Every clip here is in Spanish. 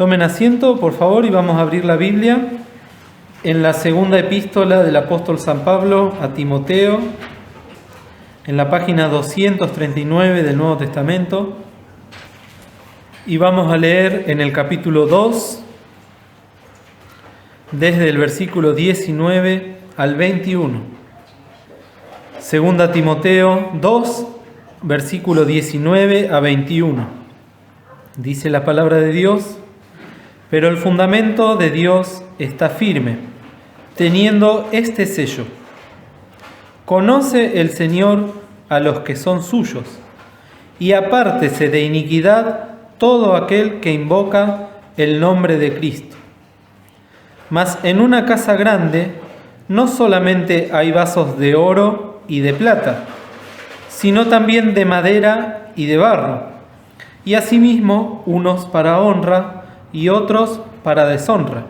Tomen asiento, por favor, y vamos a abrir la Biblia en la segunda epístola del apóstol San Pablo a Timoteo, en la página 239 del Nuevo Testamento, y vamos a leer en el capítulo 2, desde el versículo 19 al 21. Segunda Timoteo 2, versículo 19 a 21. Dice la palabra de Dios: pero el fundamento de Dios está firme, teniendo este sello: conoce el Señor a los que son suyos, y apártese de iniquidad todo aquel que invoca el nombre de Cristo. Mas en una casa grande no solamente hay vasos de oro y de plata, sino también de madera y de barro, y asimismo unos para honra y otros para deshonra.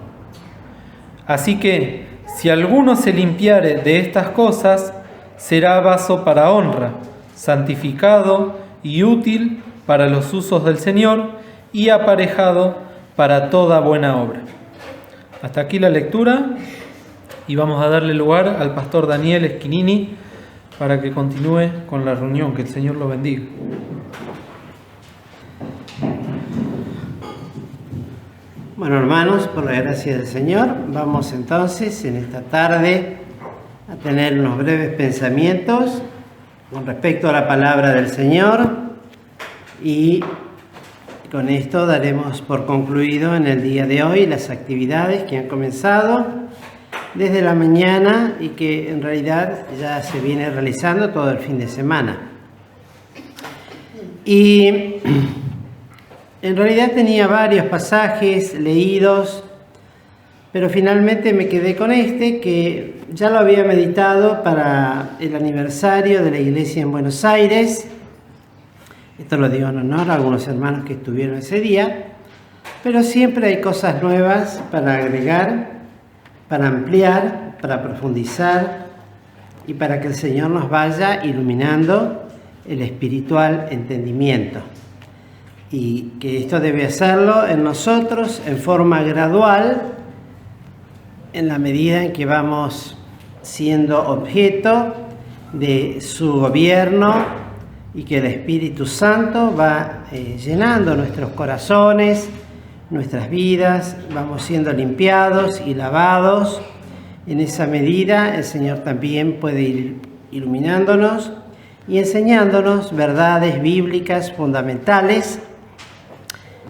Así que, si alguno se limpiare de estas cosas, será vaso para honra, santificado y útil para los usos del Señor y aparejado para toda buena obra. Hasta aquí la lectura, y vamos a darle lugar al pastor Daniel Esquinini para que continúe con la reunión. Que el Señor lo bendiga. Bueno, hermanos, por la gracia del Señor, vamos entonces en esta tarde a tener unos breves pensamientos con respecto a la palabra del Señor, y con esto daremos por concluido en el día de hoy las actividades que han comenzado desde la mañana y que en realidad ya se viene realizando todo el fin de semana. Y en realidad tenía varios pasajes leídos, pero finalmente me quedé con este, que ya lo había meditado para el aniversario de la iglesia en Buenos Aires. Esto lo digo en honor a algunos hermanos que estuvieron ese día, pero siempre hay cosas nuevas para agregar, para ampliar, para profundizar y para que el Señor nos vaya iluminando el espiritual entendimiento. Y que esto debe hacerlo en nosotros en forma gradual, en la medida en que vamos siendo objeto de su gobierno y que el Espíritu Santo va llenando nuestros corazones, nuestras vidas, vamos siendo limpiados y lavados. En esa medida el Señor también puede ir iluminándonos y enseñándonos verdades bíblicas fundamentales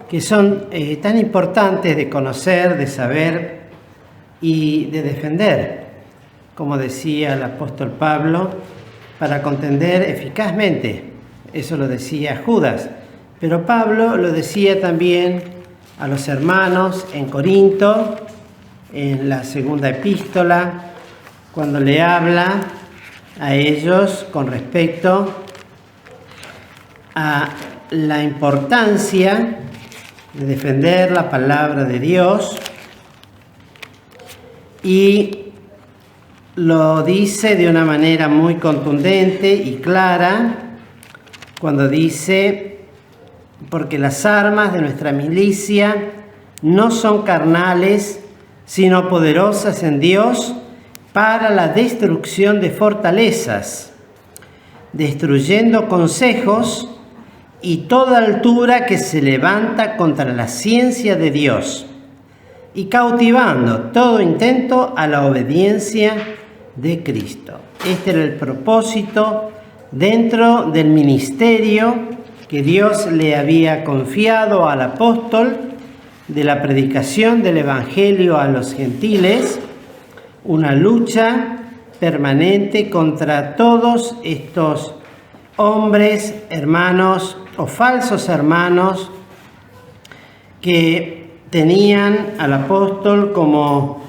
que son tan importantes de conocer, de saber y de defender, como decía el apóstol Pablo, para contender eficazmente. Eso lo decía Judas, pero Pablo lo decía también a los hermanos en Corinto, en la segunda epístola, cuando le habla a ellos con respecto a la importancia de defender la palabra de Dios, y lo dice de una manera muy contundente y clara cuando dice: porque las armas de nuestra milicia no son carnales, sino poderosas en Dios para la destrucción de fortalezas, destruyendo consejos y toda altura que se levanta contra la ciencia de Dios, y cautivando todo intento a la obediencia de Cristo. Este era el propósito dentro del ministerio que Dios le había confiado al apóstol, de la predicación del Evangelio a los gentiles, una lucha permanente contra todos estos hombres, hermanos o falsos hermanos que tenían al apóstol como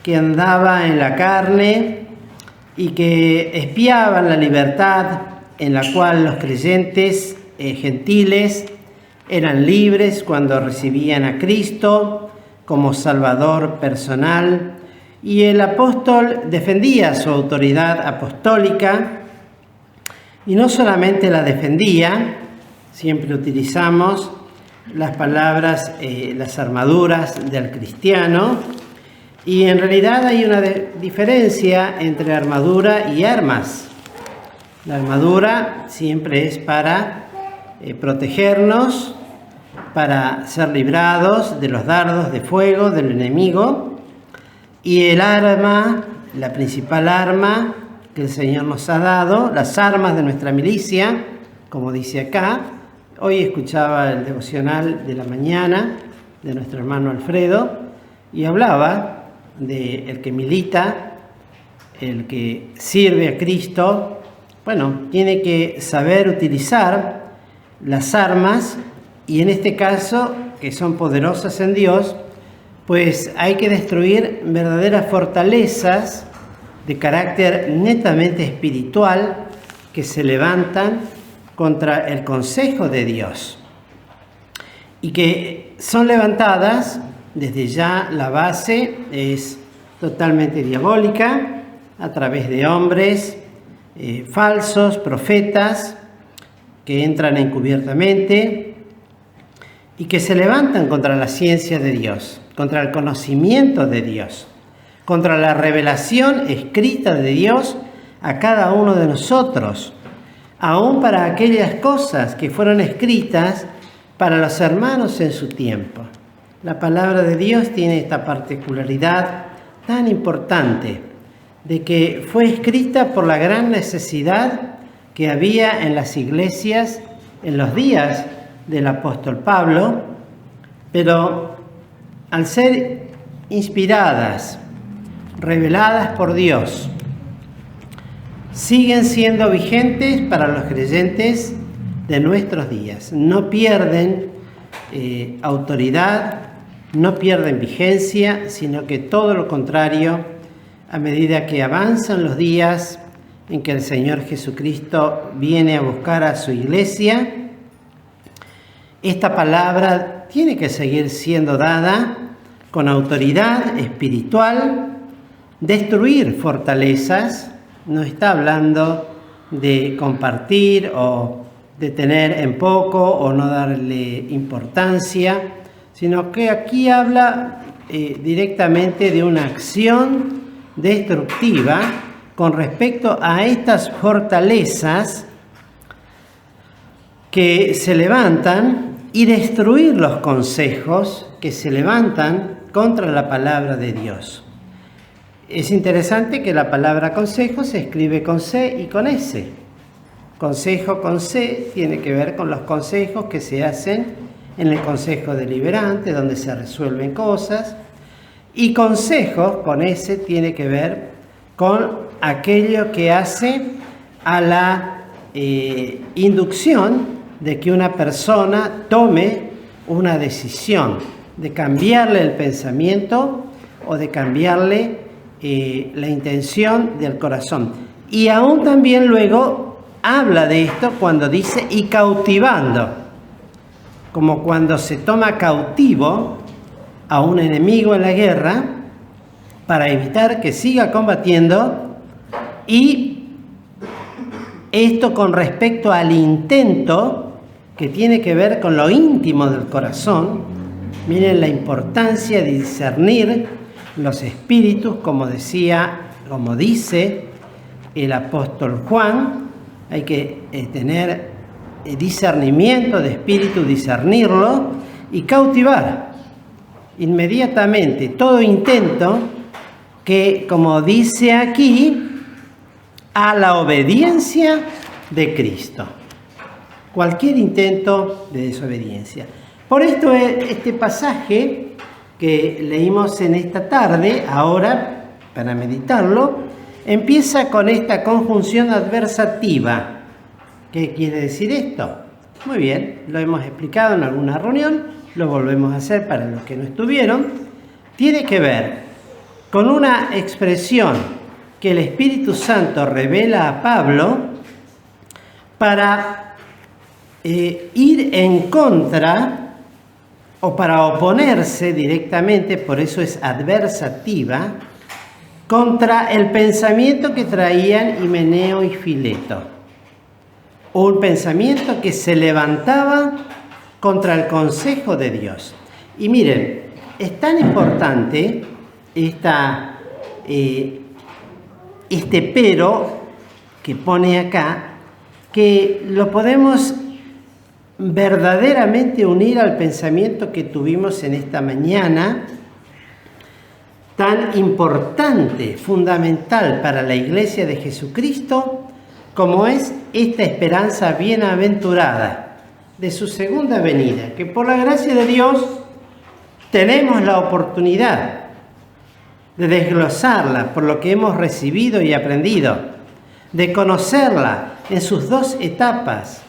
que andaba en la carne y que espiaban la libertad en la cual los creyentes gentiles eran libres cuando recibían a Cristo como Salvador personal, y el apóstol defendía su autoridad apostólica, y no solamente la defendía, siempre utilizamos las palabras, las armaduras del cristiano, y en realidad hay una diferencia entre armadura y armas. La armadura siempre es para protegernos, para ser librados de los dardos de fuego del enemigo, y el arma, la principal arma que el Señor nos ha dado, las armas de nuestra milicia, como dice acá. Hoy escuchaba el devocional de la mañana de nuestro hermano Alfredo y hablaba de el que milita, el que sirve a Cristo. Bueno, tiene que saber utilizar las armas, y en este caso, que son poderosas en Dios, pues hay que destruir verdaderas fortalezas de carácter netamente espiritual que se levantan contra el consejo de Dios y que son levantadas desde ya. La base es totalmente diabólica a través de hombres falsos, profetas que entran encubiertamente y que se levantan contra la ciencia de Dios, contra el conocimiento de Dios, contra la revelación escrita de Dios a cada uno de nosotros, aún para aquellas cosas que fueron escritas para los hermanos en su tiempo. La palabra de Dios tiene esta particularidad tan importante de que fue escrita por la gran necesidad que había en las iglesias en los días del apóstol Pablo, pero al ser inspiradas, reveladas por Dios, siguen siendo vigentes para los creyentes de nuestros días. No pierden autoridad, no pierden vigencia, sino que todo lo contrario, a medida que avanzan los días en que el Señor Jesucristo viene a buscar a su iglesia, esta palabra tiene que seguir siendo dada con autoridad espiritual, destruir fortalezas. No está hablando de compartir o de tener en poco o no darle importancia, sino que aquí habla directamente de una acción destructiva con respecto a estas fortalezas que se levantan y destruir los consejos que se levantan contra la palabra de Dios. Es interesante que la palabra consejo se escribe con C y con S. Consejo con C tiene que ver con los consejos que se hacen en el Consejo Deliberante, donde se resuelven cosas, y consejos con S tiene que ver con aquello que hace a la inducción de que una persona tome una decisión, de cambiarle el pensamiento o de cambiarle la intención del corazón. Y aún también luego habla de esto cuando dice y cautivando, como cuando se toma cautivo a un enemigo en la guerra para evitar que siga combatiendo, y esto con respecto al intento que tiene que ver con lo íntimo del corazón. Miren la importancia de discernir los espíritus, como dice el apóstol Juan. Hay que tener discernimiento de espíritu, discernirlo y cautivar inmediatamente todo intento que, como dice aquí, a la obediencia de Cristo. Cualquier intento de desobediencia. Por esto este pasaje que leímos en esta tarde, ahora para meditarlo, empieza con esta conjunción adversativa. ¿Qué quiere decir esto? Muy bien, lo hemos explicado en alguna reunión, lo volvemos a hacer para los que no estuvieron. Tiene que ver con una expresión que el Espíritu Santo revela a Pablo para ir en contra o para oponerse directamente, por eso es adversativa, contra el pensamiento que traían Himeneo y Fileto. Un pensamiento que se levantaba contra el consejo de Dios. Y miren, es tan importante este pero que pone acá, que lo podemos verdaderamente unir al pensamiento que tuvimos en esta mañana, tan importante, fundamental para la Iglesia de Jesucristo, como es esta esperanza bienaventurada de su segunda venida, que por la gracia de Dios tenemos la oportunidad de desglosarla por lo que hemos recibido y aprendido, de conocerla en sus dos etapas.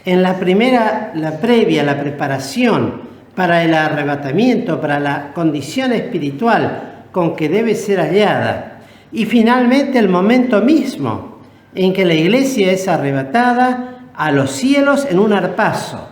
En la primera, la previa, la preparación para el arrebatamiento, para la condición espiritual con que debe ser hallada. Y finalmente el momento mismo en que la iglesia es arrebatada a los cielos en un arpazo,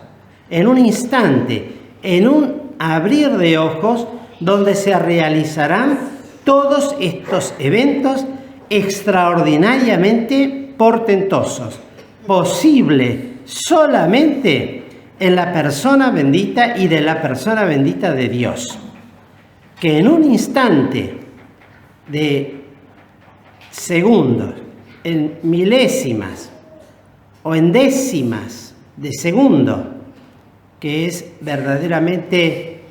en un instante, en un abrir de ojos, donde se realizarán todos estos eventos extraordinariamente portentosos, posible solamente en la persona bendita y de la persona bendita de Dios, que en un instante de segundos, en milésimas o en décimas de segundo, que es verdaderamente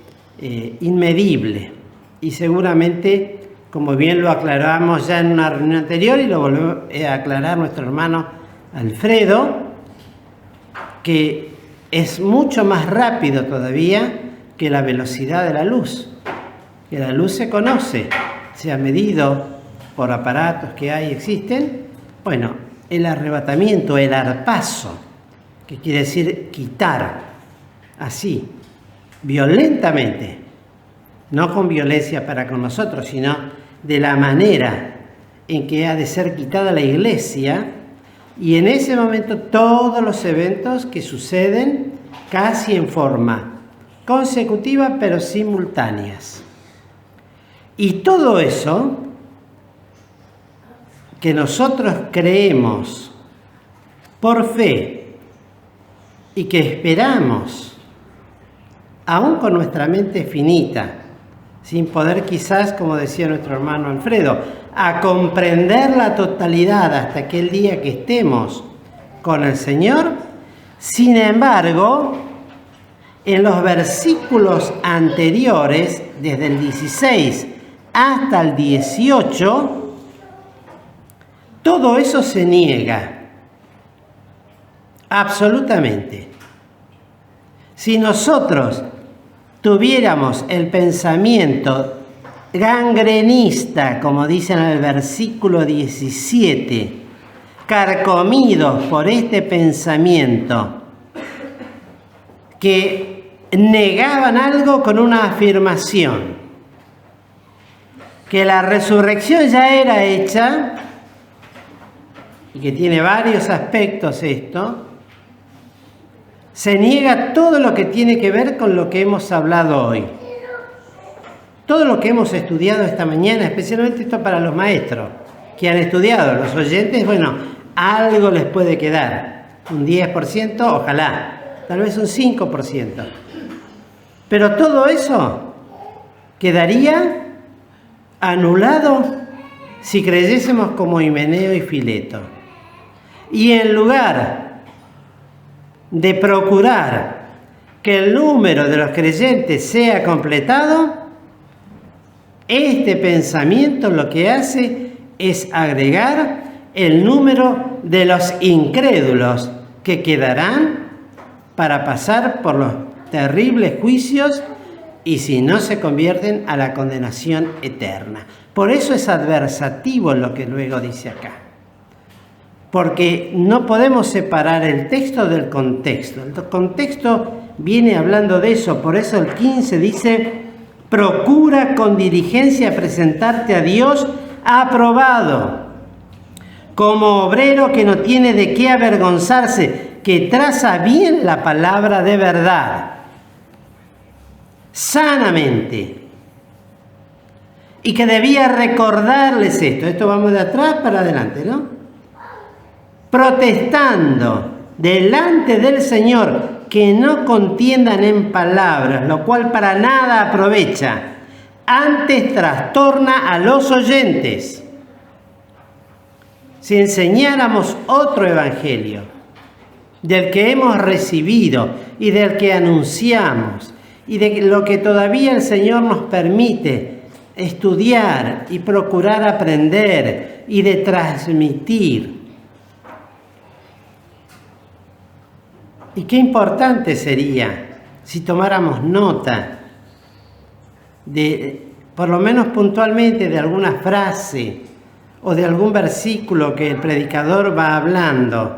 inmedible, y seguramente, como bien lo aclaramos ya en una reunión anterior y lo volvió a aclarar nuestro hermano Alfredo, que es mucho más rápido todavía que la velocidad de la luz. Que la luz se conoce, se ha medido por aparatos que existen. Bueno, el arrebatamiento, el arpazo, que quiere decir quitar, así, violentamente, no con violencia para con nosotros, sino de la manera en que ha de ser quitada la iglesia, y en ese momento todos los eventos que suceden casi en forma consecutiva pero simultáneas. Y todo eso que nosotros creemos por fe y que esperamos, aún con nuestra mente finita, sin poder quizás, como decía nuestro hermano Alfredo, a comprender la totalidad hasta aquel día que estemos con el Señor. Sin embargo, en los versículos anteriores, desde el 16 hasta el 18, todo eso se niega, absolutamente. Si nosotros tuviéramos el pensamiento gangrenista, como dice en el versículo 17, carcomidos por este pensamiento, que negaban algo con una afirmación, que la resurrección ya era hecha, y que tiene varios aspectos esto, se niega todo lo que tiene que ver con lo que hemos hablado hoy. Todo lo que hemos estudiado esta mañana, especialmente esto para los maestros que han estudiado. Los oyentes, bueno, algo les puede quedar. Un 10%, ojalá. Tal vez un 5%. Pero todo eso quedaría anulado si creyésemos como Himeneo y Fileto. Y en lugar de procurar que el número de los creyentes sea completado, este pensamiento lo que hace es agregar el número de los incrédulos que quedarán para pasar por los terribles juicios y si no se convierten a la condenación eterna. Por eso es adversativo lo que luego dice acá. Porque no podemos separar el texto del contexto. El contexto viene hablando de eso. Por eso el 15 dice: procura con diligencia presentarte a Dios aprobado, como obrero que no tiene de qué avergonzarse, que traza bien la palabra de verdad, sanamente. Y que debía recordarles esto. Esto vamos de atrás para adelante, ¿no? Protestando delante del Señor que no contiendan en palabras, lo cual para nada aprovecha, antes trastorna a los oyentes. Si enseñáramos otro evangelio, del que hemos recibido y del que anunciamos, y de lo que todavía el Señor nos permite estudiar y procurar aprender y de transmitir. Y qué importante sería si tomáramos nota de, por lo menos puntualmente, de alguna frase o de algún versículo que el predicador va hablando.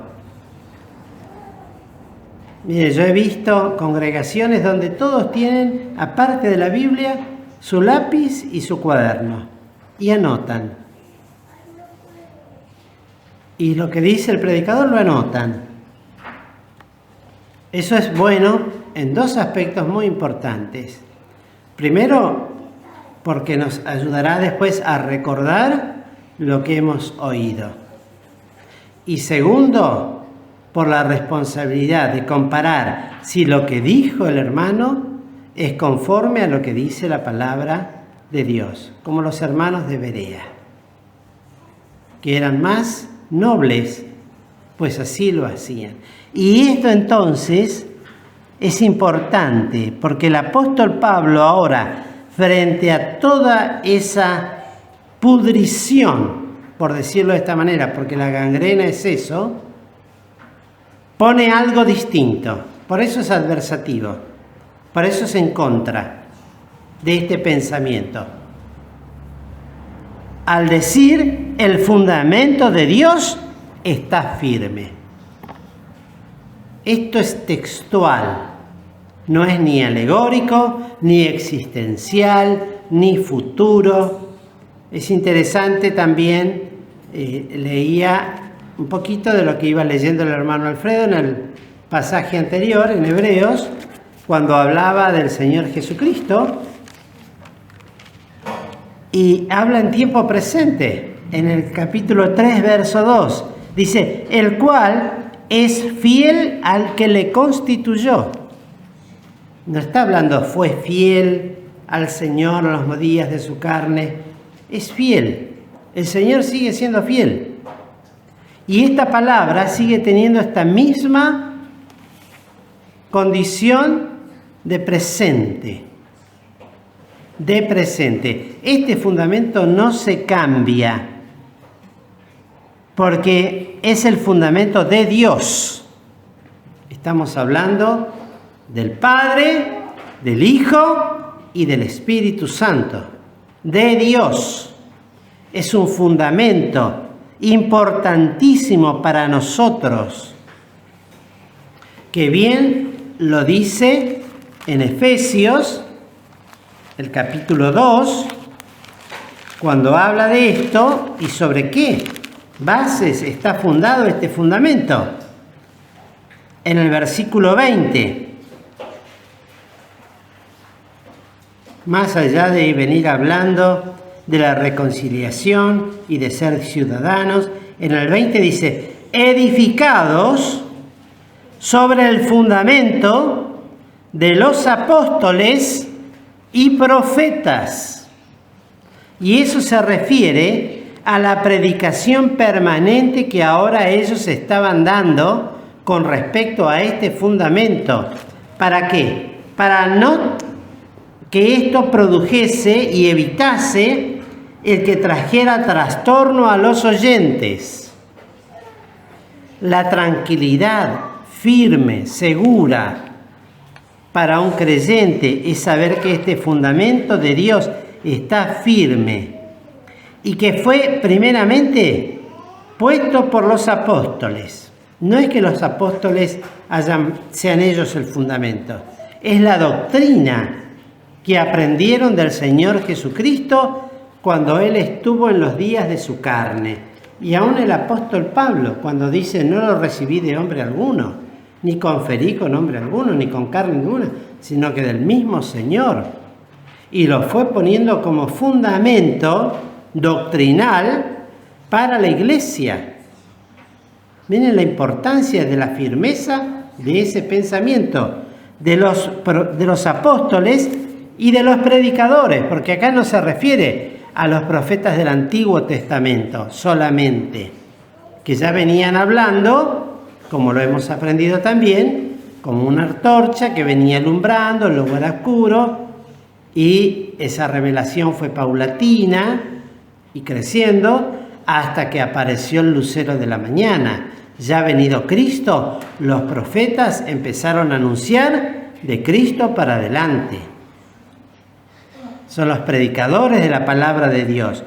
Mire, yo he visto congregaciones donde todos tienen, aparte de la Biblia, su lápiz y su cuaderno, y anotan. Y lo que dice el predicador lo anotan. Eso es bueno en dos aspectos muy importantes. Primero, porque nos ayudará después a recordar lo que hemos oído. Y segundo, por la responsabilidad de comparar si lo que dijo el hermano es conforme a lo que dice la palabra de Dios, como los hermanos de Berea, que eran más nobles, pues así lo hacían. Y esto entonces es importante, porque el apóstol Pablo ahora, frente a toda esa pudrición, por decirlo de esta manera, porque la gangrena es eso, pone algo distinto. Por eso es adversativo, por eso es en contra de este pensamiento. Al decir, el fundamento de Dios está firme. Esto es textual, no es ni alegórico, ni existencial, ni futuro. Es interesante también, leía un poquito de lo que iba leyendo el hermano Alfredo en el pasaje anterior, en Hebreos, cuando hablaba del Señor Jesucristo, y habla en tiempo presente, en el capítulo 3, verso 2, dice, el cual es fiel al que le constituyó. No está hablando fue fiel al Señor en los días de su carne, es fiel. El Señor sigue siendo fiel. Y esta palabra sigue teniendo esta misma condición de presente. De presente. Este fundamento no se cambia, porque es el fundamento de Dios. Estamos hablando del Padre, del Hijo y del Espíritu Santo. De Dios. Es un fundamento importantísimo para nosotros, que bien lo dice en Efesios, el capítulo 2, cuando habla de esto y sobre qué bases está fundado este fundamento. En el versículo 20, más allá de venir hablando de la reconciliación y de ser ciudadanos, en el 20 dice, edificados sobre el fundamento de los apóstoles y profetas. Y eso se refiere a la predicación permanente que ahora ellos estaban dando con respecto a este fundamento. ¿Para qué? Para no que esto produjese y evitase el que trajera trastorno a los oyentes. La tranquilidad firme, segura, para un creyente es saber que este fundamento de Dios está firme y que fue primeramente puesto por los apóstoles. No es que los apóstoles sean ellos el fundamento, es la doctrina que aprendieron del Señor Jesucristo cuando Él estuvo en los días de su carne. Y aún el apóstol Pablo, cuando dice, no lo recibí de hombre alguno, ni conferí con hombre alguno, ni con carne ninguna, sino que del mismo Señor. Y lo fue poniendo como fundamento doctrinal para la iglesia. Miren la importancia de la firmeza de ese pensamiento de los apóstoles y de los predicadores, porque acá no se refiere a los profetas del Antiguo Testamento solamente, que ya venían hablando, como lo hemos aprendido también, como una antorcha que venía alumbrando, luego era oscuro, y esa revelación fue paulatina y creciendo hasta que apareció el lucero de la mañana. Ya venido Cristo, los profetas empezaron a anunciar de Cristo para adelante. Son los predicadores de la palabra de Dios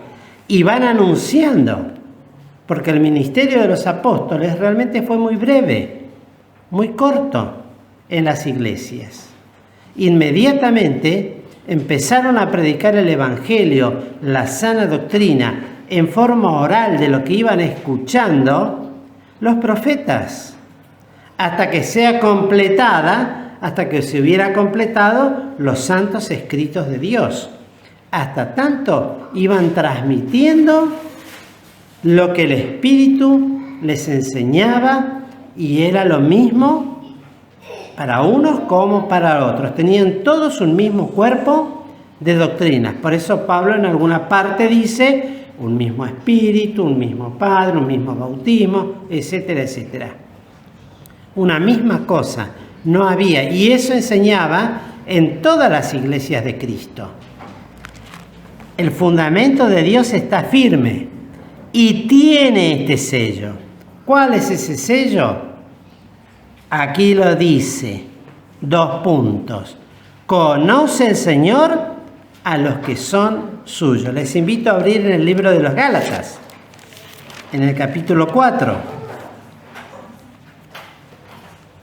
y van anunciando, porque el ministerio de los apóstoles realmente fue muy breve, muy corto en las iglesias. Inmediatamente empezaron a predicar el evangelio, la sana doctrina, en forma oral de lo que iban escuchando los profetas, hasta que sea completada, hasta que se hubiera completado los santos escritos de Dios. Hasta tanto iban transmitiendo lo que el Espíritu les enseñaba, y era lo mismo para unos como para otros. Tenían todos un mismo cuerpo de doctrinas. Por eso Pablo en alguna parte dice un mismo Espíritu, un mismo Padre, un mismo bautismo, etcétera, etcétera. Una misma cosa no había, y eso enseñaba en todas las iglesias de Cristo. El fundamento de Dios está firme y tiene este sello. ¿Cuál es ese sello? Aquí lo dice, 2 puntos. Conoce el Señor a los que son suyos. Les invito a abrir en el libro de los Gálatas, en el capítulo 4.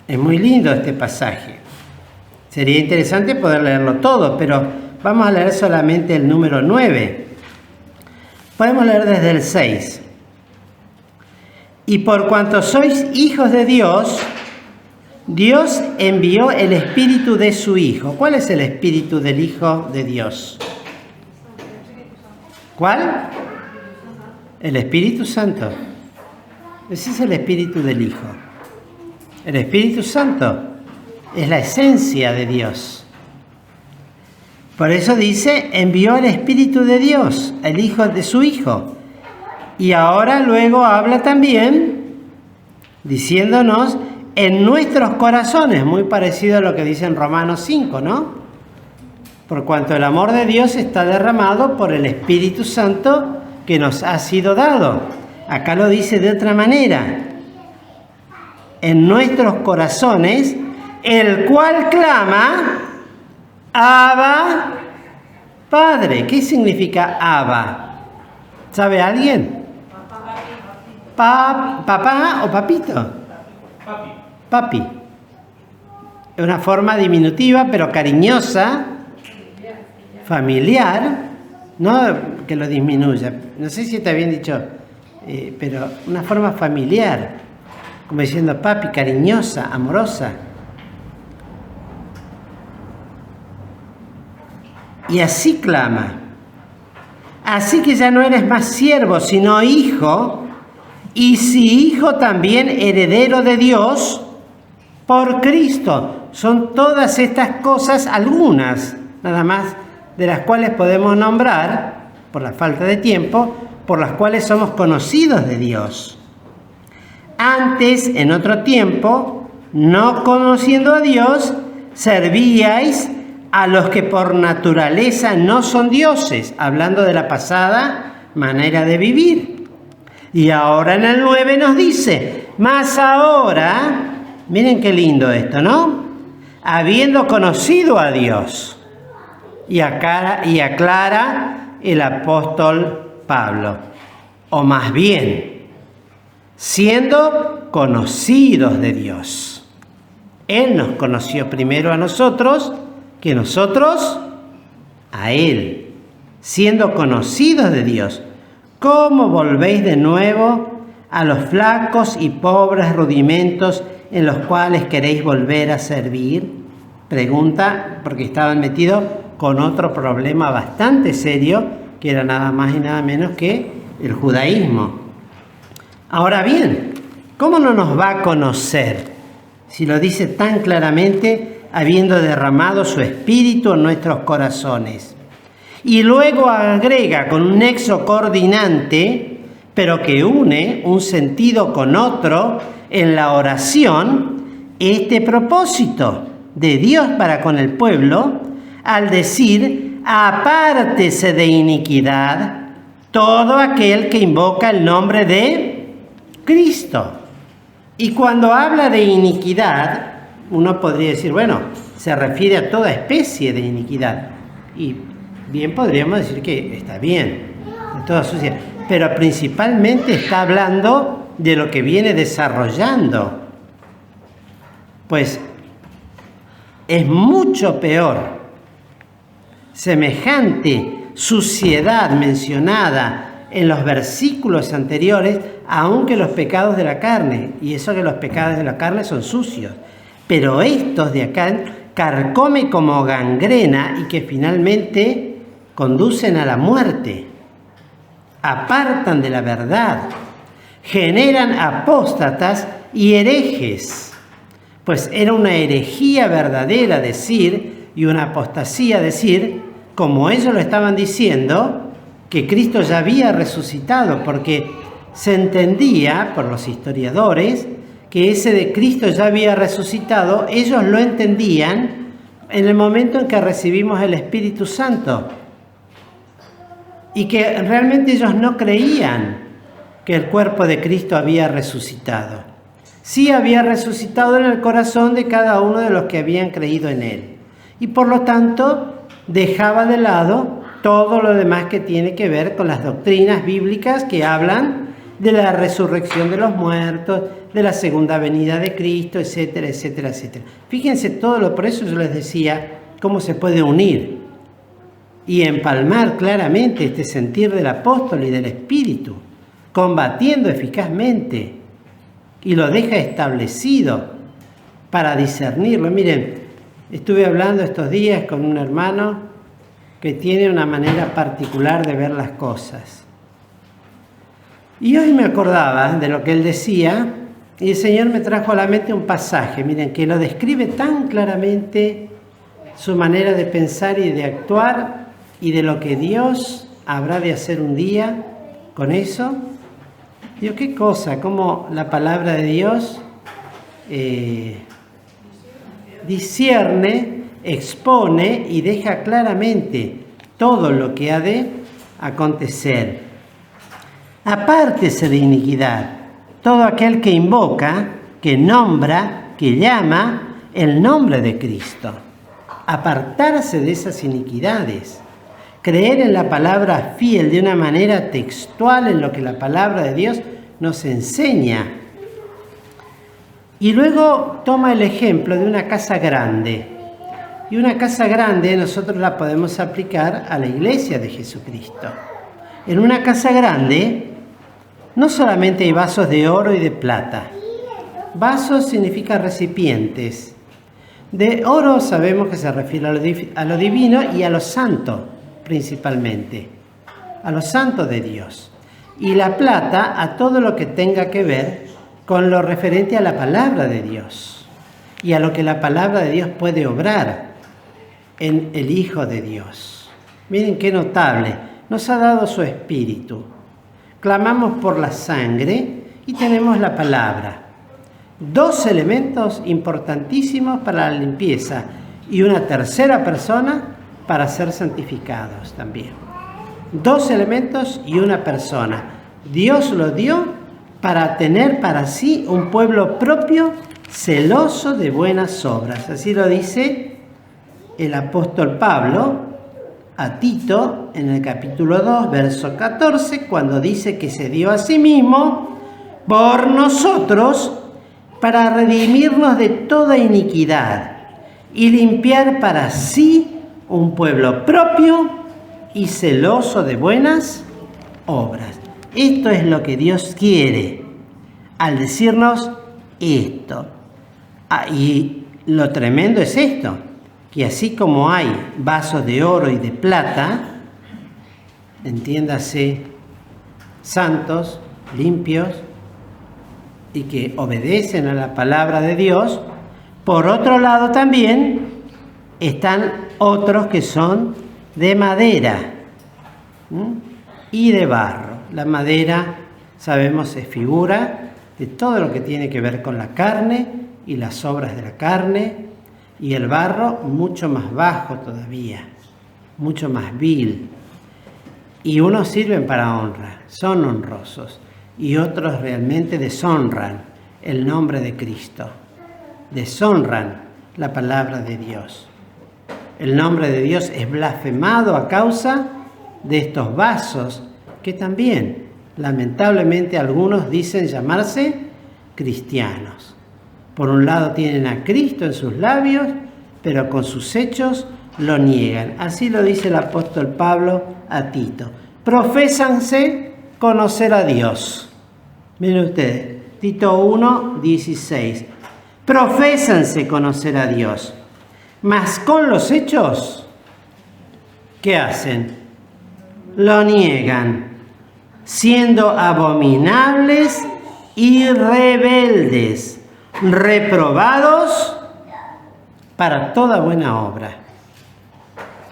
Es muy lindo este pasaje. Sería interesante poder leerlo todo, pero vamos a leer solamente el número 9. Podemos leer desde el 6. Y por cuanto sois hijos de Dios, Dios envió el Espíritu de su Hijo. ¿Cuál es el Espíritu del Hijo de Dios? ¿Cuál? El Espíritu Santo. Ese es el Espíritu del Hijo. El Espíritu Santo es la esencia de Dios. Por eso dice, envió el Espíritu de Dios, el Hijo de su Hijo. Y ahora luego habla también diciéndonos en nuestros corazones, muy parecido a lo que dice en Romanos 5, ¿no? Por cuanto el amor de Dios está derramado por el Espíritu Santo que nos ha sido dado. Acá lo dice de otra manera. En nuestros corazones, el cual clama, Abba, Padre. ¿Qué significa Abba? ¿Sabe alguien? ¿Papá o papito? Papi. Es una forma diminutiva, pero cariñosa, familiar, no que lo disminuya. No sé si está bien dicho, pero una forma familiar, como diciendo papi, cariñosa, amorosa. Y así clama. Así que ya no eres más siervo, sino hijo, y si hijo también heredero de Dios por Cristo. Son todas estas cosas, algunas nada más, de las cuales podemos nombrar, por la falta de tiempo, por las cuales somos conocidos de Dios. Antes, en otro tiempo, no conociendo a Dios, servíais a los que por naturaleza no son dioses, hablando de la pasada manera de vivir. Y ahora en el 9 nos dice, mas ahora, miren qué lindo esto, ¿no? Habiendo conocido a Dios, y aclara el apóstol Pablo, o más bien, siendo conocidos de Dios. Él nos conoció primero a nosotros, que nosotros a Él, siendo conocidos de Dios. ¿Cómo volvéis de nuevo a los flacos y pobres rudimentos en los cuales queréis volver a servir? Pregunta, porque estaban metidos con otro problema bastante serio, que era nada más y nada menos que el judaísmo. Ahora bien, ¿cómo no nos va a conocer? si lo dice tan claramente, habiendo derramado su espíritu en nuestros corazones. Y luego agrega con un nexo coordinante, pero que une un sentido con otro en la oración, este propósito de Dios para con el pueblo, al decir: apártese de iniquidad todo aquel que invoca el nombre de Cristo. Y cuando habla de iniquidad, uno podría decir, bueno, se refiere a toda especie de iniquidad. Y bien podríamos decir que está bien, de toda suciedad. Pero principalmente está hablando de lo que viene desarrollando. Pues es mucho peor semejante suciedad mencionada en los versículos anteriores, aunque los pecados de la carne, y eso que los pecados de la carne son sucios, pero estos de acá carcome como gangrena y que finalmente conducen a la muerte, apartan de la verdad, generan apóstatas y herejes, pues era una herejía verdadera decir, y una apostasía decir, como ellos lo estaban diciendo, que Cristo ya había resucitado, porque se entendía por los historiadores que ese de Cristo ya había resucitado, ellos lo entendían en el momento en que recibimos el Espíritu Santo, y que realmente ellos no creían que el cuerpo de Cristo había resucitado. Sí había resucitado en el corazón de cada uno de los que habían creído en él, y por lo tanto dejaba de lado todo lo demás que tiene que ver con las doctrinas bíblicas que hablan de la resurrección de los muertos, de la segunda venida de Cristo, etcétera, etcétera, etcétera. Fíjense por eso yo les decía cómo se puede unir y empalmar claramente este sentir del apóstol y del Espíritu, combatiendo eficazmente, y lo deja establecido para discernirlo. Miren, estuve hablando estos días con un hermano que tiene una manera particular de ver las cosas. Y hoy me acordaba de lo que él decía, y el Señor me trajo a la mente un pasaje, miren, que lo describe tan claramente su manera de pensar y de actuar, y de lo que Dios habrá de hacer un día con eso. Digo, qué cosa, cómo la palabra de Dios discierne, expone y deja claramente todo lo que ha de acontecer. Apártese de iniquidad todo aquel que invoca, que nombra, que llama el nombre de Cristo. Apartarse de esas iniquidades. Creer en la palabra fiel de una manera textual en lo que la palabra de Dios nos enseña. Y luego toma el ejemplo de una casa grande. Y una casa grande nosotros la podemos aplicar a la iglesia de Jesucristo. En una casa grande no solamente hay vasos de oro y de plata. Vasos significa recipientes. De oro sabemos que se refiere a lo divino y a lo santo principalmente, a lo santo de Dios. Y la plata a todo lo que tenga que ver con lo referente a la palabra de Dios y a lo que la palabra de Dios puede obrar en el Hijo de Dios. Miren qué notable, nos ha dado su Espíritu. Clamamos por la sangre y tenemos la palabra. Dos elementos importantísimos para la limpieza y una tercera persona para ser santificados también. Dos elementos y una persona. Dios lo dio para tener para sí un pueblo propio, celoso de buenas obras. Así lo dice el apóstol Pablo a Tito en el capítulo 2, verso 14, cuando dice que se dio a sí mismo por nosotros para redimirnos de toda iniquidad y limpiar para sí un pueblo propio y celoso de buenas obras. Esto es lo que Dios quiere al decirnos esto. Y lo tremendo es esto, que así como hay vasos de oro y de plata, entiéndase, santos, limpios y que obedecen a la palabra de Dios, Por otro lado también están otros que son de madera y de barro. La madera, sabemos, es figura de todo lo que tiene que ver con la carne y las obras de la carne, y el barro mucho más bajo todavía, mucho más vil. Y unos sirven para honra, son honrosos, y otros realmente deshonran el nombre de Cristo, deshonran la palabra de Dios. El nombre de Dios es blasfemado a causa de estos vasos que también, lamentablemente, algunos dicen llamarse cristianos. Por un lado tienen a Cristo en sus labios, pero con sus hechos lo niegan. Así lo dice el apóstol Pablo a Tito. Profésanse conocer a Dios. Miren ustedes, Tito 1, 16. Profésanse conocer a Dios, mas con los hechos, ¿qué hacen? Lo niegan, siendo abominables y rebeldes, reprobados para toda buena obra.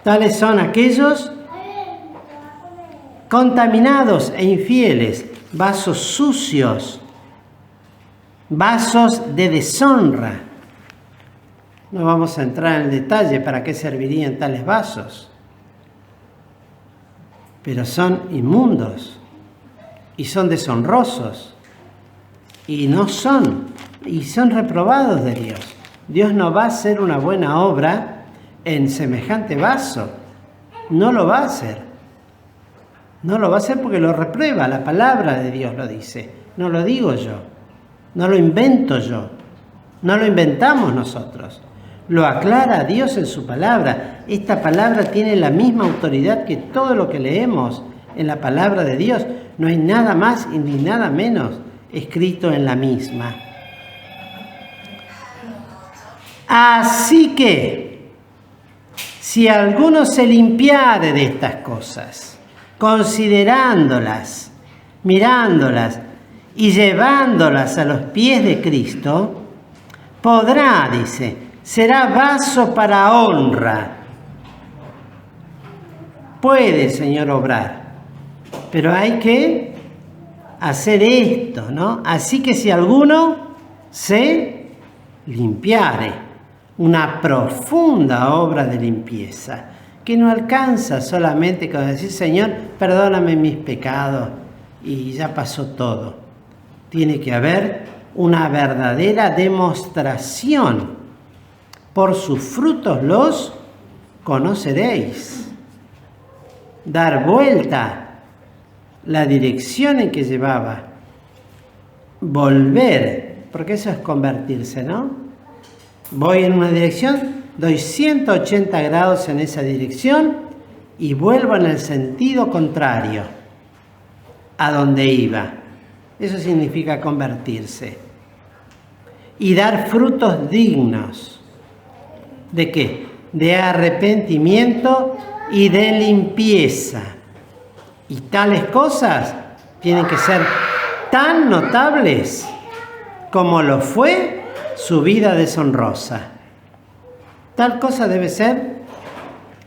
Tales son aquellos contaminados e infieles, vasos sucios, vasos de deshonra. No vamos a entrar en detalle para qué servirían tales vasos, pero son inmundos y son deshonrosos y son reprobados de Dios. Dios no va a hacer una buena obra en semejante vaso, no lo va a hacer. No lo va a hacer porque lo reprueba, la palabra de Dios lo dice, no lo digo yo, no lo invento yo, no lo inventamos nosotros, lo aclara Dios en su palabra. Esta palabra tiene la misma autoridad que todo lo que leemos en la palabra de Dios, no hay nada más y ni nada menos escrito en la misma. Así que, si alguno se limpiare de estas cosas, considerándolas, mirándolas y llevándolas a los pies de Cristo, podrá, dice, será vaso para honra. Puede, Señor, obrar, pero hay que hacer esto, ¿no? Así que si alguno se limpiare, una profunda obra de limpieza, que no alcanza solamente con decir, Señor, perdóname mis pecados y ya pasó todo. Tiene que haber una verdadera demostración. Por sus frutos los conoceréis. Dar vuelta la dirección en que llevaba. Volver, porque eso es convertirse, ¿no? Voy en una dirección, doy 180 grados en esa dirección y vuelvo en el sentido contrario a donde iba. Eso significa convertirse. Y dar frutos dignos. ¿De qué? De arrepentimiento y de limpieza. Y tales cosas tienen que ser tan notables como lo fue su vida deshonrosa. Tal cosa debe ser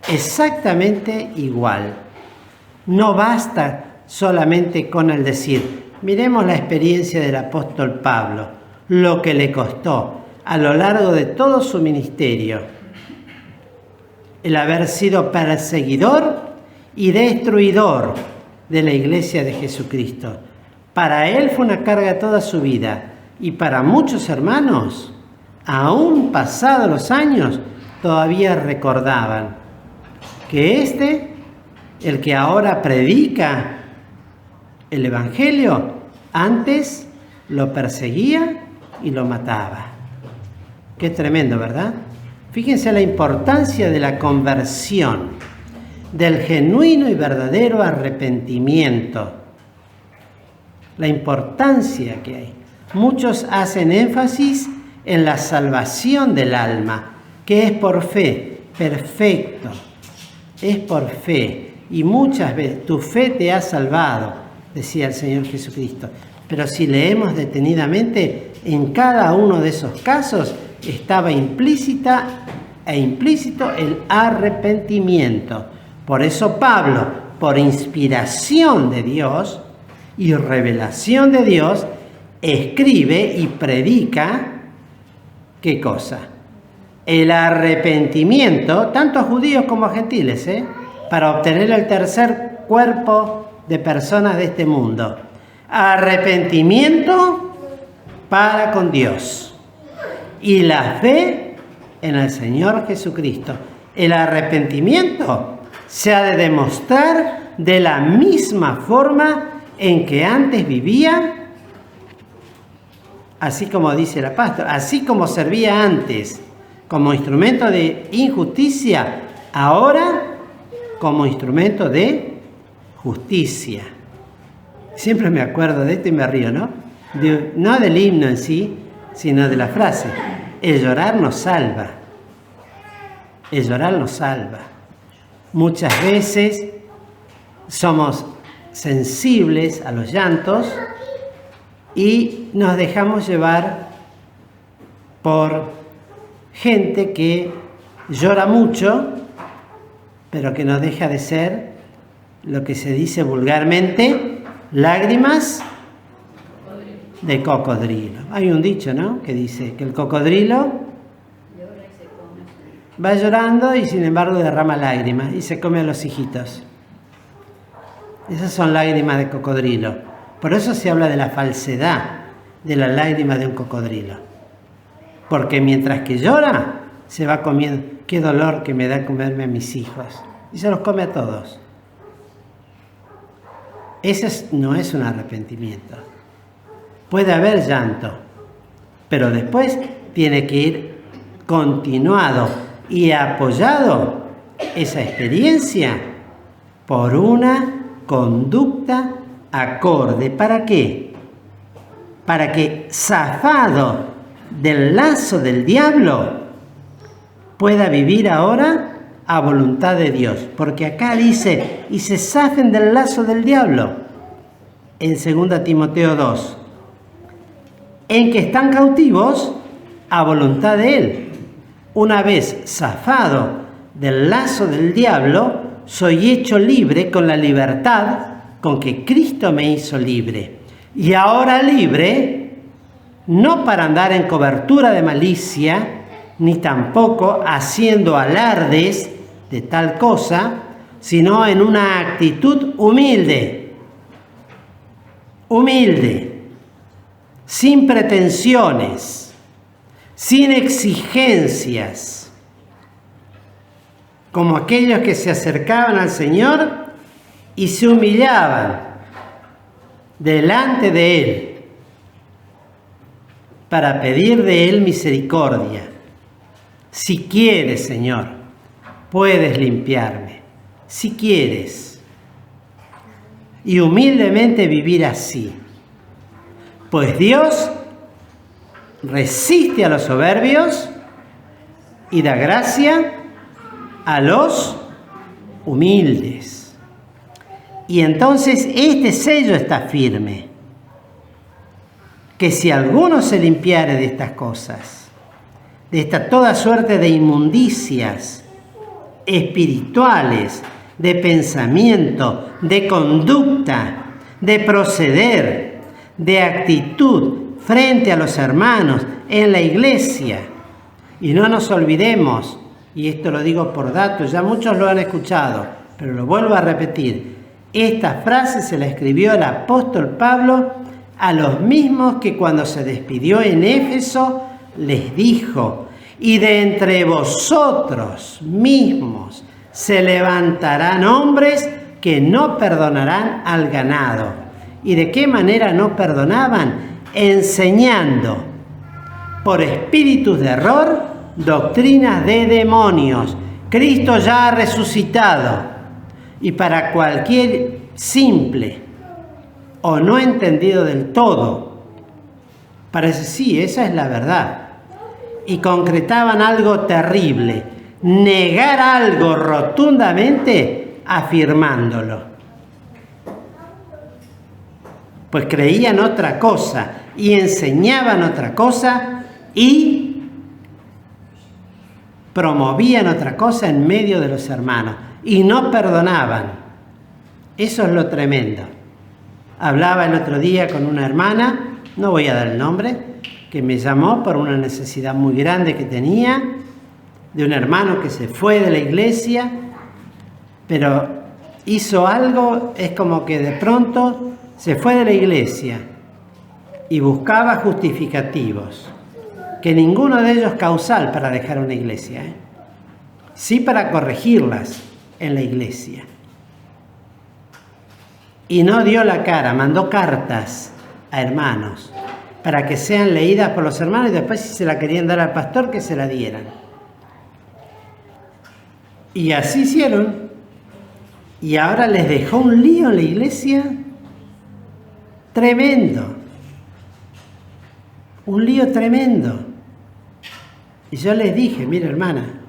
exactamente igual. No basta solamente con el decir, miremos la experiencia del apóstol Pablo, lo que le costó a lo largo de todo su ministerio, el haber sido perseguidor y destruidor de la iglesia de Jesucristo. Para él fue una carga toda su vida, y para muchos hermanos, aún pasados los años, todavía recordaban que el que ahora predica el Evangelio, antes lo perseguía y lo mataba. Qué tremendo, ¿verdad? Fíjense la importancia de la conversión, del genuino y verdadero arrepentimiento, la importancia que hay. Muchos hacen énfasis en la salvación del alma, que es por fe, perfecto, es por fe. Y muchas veces tu fe te ha salvado, decía el Señor Jesucristo. Pero si leemos detenidamente, en cada uno de esos casos estaba implícito el arrepentimiento. Por eso Pablo, por inspiración de Dios y revelación de Dios, escribe y predica, ¿qué cosa? El arrepentimiento, tanto a judíos como a gentiles, para obtener el tercer cuerpo de personas de este mundo. Arrepentimiento para con Dios y la fe en el Señor Jesucristo. El arrepentimiento se ha de demostrar de la misma forma en que antes vivía, así como dice el apóstol, así como servía antes como instrumento de injusticia, ahora como instrumento de justicia. Siempre me acuerdo de esto y me río, ¿no? No del himno en sí, sino de la frase: el llorar nos salva. El llorar nos salva. Muchas veces somos sensibles a los llantos y nos dejamos llevar por gente que llora mucho, pero que no deja de ser lo que se dice vulgarmente, lágrimas de cocodrilo. Hay un dicho, ¿no?, que dice que el cocodrilo va llorando y sin embargo derrama lágrimas y se come a los hijitos. Esas son lágrimas de cocodrilo. Por eso se habla de la falsedad de la lágrima de un cocodrilo. Porque mientras que llora, se va comiendo. Qué dolor que me da comerme a mis hijos. Y se los come a todos. Ese no es un arrepentimiento. Puede haber llanto, pero después tiene que ir continuado y apoyado esa experiencia por una conducta acorde. ¿Para qué? Para que, zafado del lazo del diablo, pueda vivir ahora a voluntad de Dios. Porque acá dice, y se zafen del lazo del diablo, en 2 Timoteo 2, en que están cautivos a voluntad de Él. Una vez zafado del lazo del diablo, soy hecho libre con la libertad con que Cristo me hizo libre. Y ahora libre, no para andar en cobertura de malicia, ni tampoco haciendo alardes de tal cosa, sino en una actitud humilde, sin pretensiones, sin exigencias, como aquellos que se acercaban al Señor y se humillaban delante de Él para pedir de Él misericordia. Si quieres, Señor, puedes limpiarme, si quieres, y humildemente vivir así. Pues Dios resiste a los soberbios y da gracia a los humildes. Y entonces este sello está firme, que si alguno se limpiare de estas cosas, de esta toda suerte de inmundicias espirituales, de pensamiento, de conducta, de proceder, de actitud frente a los hermanos en la iglesia. Y no nos olvidemos, y esto lo digo por datos, ya muchos lo han escuchado, pero lo vuelvo a repetir, esta frase se la escribió el apóstol Pablo a los mismos que cuando se despidió en Éfeso les dijo: y de entre vosotros mismos se levantarán hombres que no perdonarán al ganado. ¿Y de qué manera no perdonaban? Enseñando por espíritus de error doctrinas de demonios. Cristo ya ha resucitado, y para cualquier simple o no entendido del todo, parece sí, esa es la verdad. Y concretaban algo terrible: negar algo rotundamente afirmándolo. Pues creían otra cosa y enseñaban otra cosa y promovían otra cosa en medio de los hermanos y no perdonaban. Eso es lo tremendo. Hablaba el otro día con una hermana, no voy a dar el nombre, que me llamó por una necesidad muy grande que tenía, de un hermano que se fue de la iglesia, pero hizo algo, es como que de pronto se fue de la iglesia y buscaba justificativos, que ninguno de ellos causal para dejar una iglesia, sí para corregirlas en la iglesia. Y no dio la cara, mandó cartas a hermanos para que sean leídas por los hermanos y después si se la querían dar al pastor que se la dieran. Y así hicieron. Y ahora les dejó un lío en la iglesia tremendo. Un lío tremendo. Y yo les dije, mira hermana,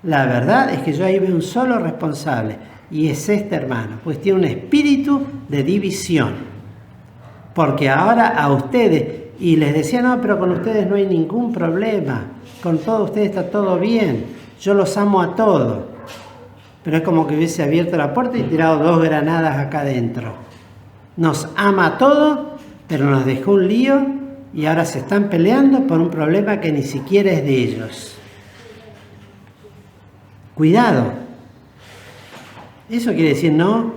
la verdad es que yo ahí veo un solo responsable y es este hermano, pues tiene un espíritu de división. Porque ahora a ustedes, y les decía, no, pero con ustedes no hay ningún problema, con todos ustedes está todo bien, yo los amo a todos. Pero es como que hubiese abierto la puerta y tirado 2 granadas acá adentro. Nos ama a todos, pero nos dejó un lío y ahora se están peleando por un problema que ni siquiera es de ellos. Cuidado. Eso quiere decir no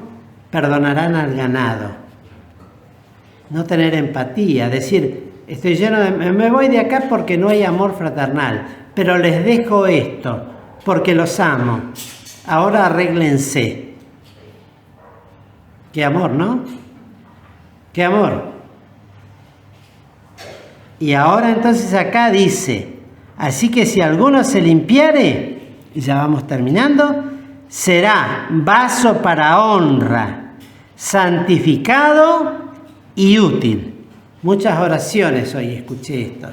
perdonarán al ganado. No tener empatía, decir, estoy lleno de... me voy de acá porque no hay amor fraternal, pero les dejo esto porque los amo. Ahora arréglense. Qué amor, ¿no? Qué amor. Y ahora entonces acá dice, así que si alguno se limpiare, y ya vamos terminando, será vaso para honra, santificado y útil. Muchas oraciones hoy escuché esto.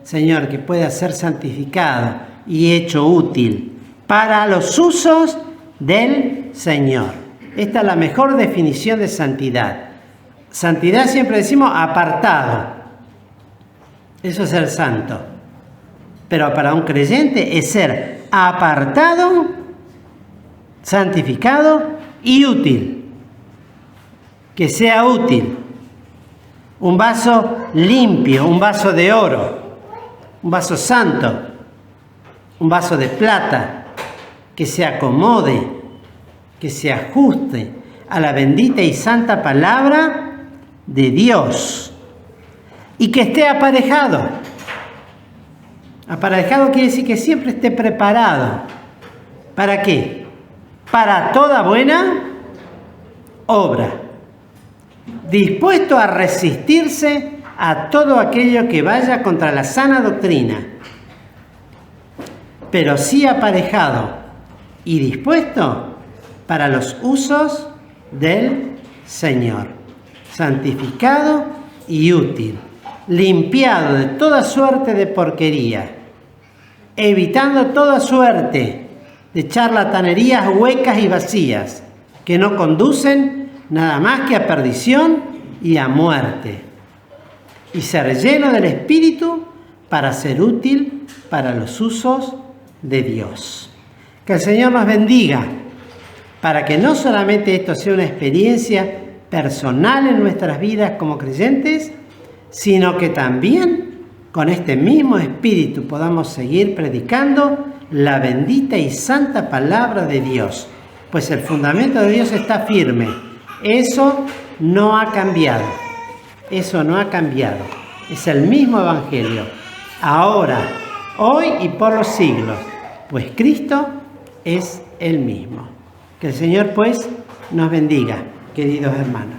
Señor, que pueda ser santificado y hecho útil para los usos del Señor. Esta es la mejor definición de santidad. Santidad siempre decimos apartado. Eso es ser santo. Pero para un creyente es ser apartado, santificado y útil. Que sea útil. Un vaso limpio, un vaso de oro, un vaso santo, un vaso de plata, que se acomode, que se ajuste a la bendita y santa palabra de Dios y que esté aparejado. Aparejado quiere decir que siempre esté preparado. ¿Para qué? Para toda buena obra. Dispuesto a resistirse a todo aquello que vaya contra la sana doctrina, pero sí aparejado y dispuesto para los usos del Señor, santificado y útil, limpiado de toda suerte de porquería, evitando toda suerte de charlatanerías huecas y vacías que no conducen nada más que a perdición y a muerte, y ser lleno del Espíritu para ser útil para los usos de Dios. Que el Señor nos bendiga para que no solamente esto sea una experiencia personal en nuestras vidas como creyentes, sino que también con este mismo espíritu podamos seguir predicando la bendita y santa palabra de Dios, pues el fundamento de Dios está firme. Eso no ha cambiado. Eso no ha cambiado. Es el mismo evangelio, ahora, hoy y por los siglos, pues Cristo es el mismo. Que el Señor pues nos bendiga, queridos hermanos.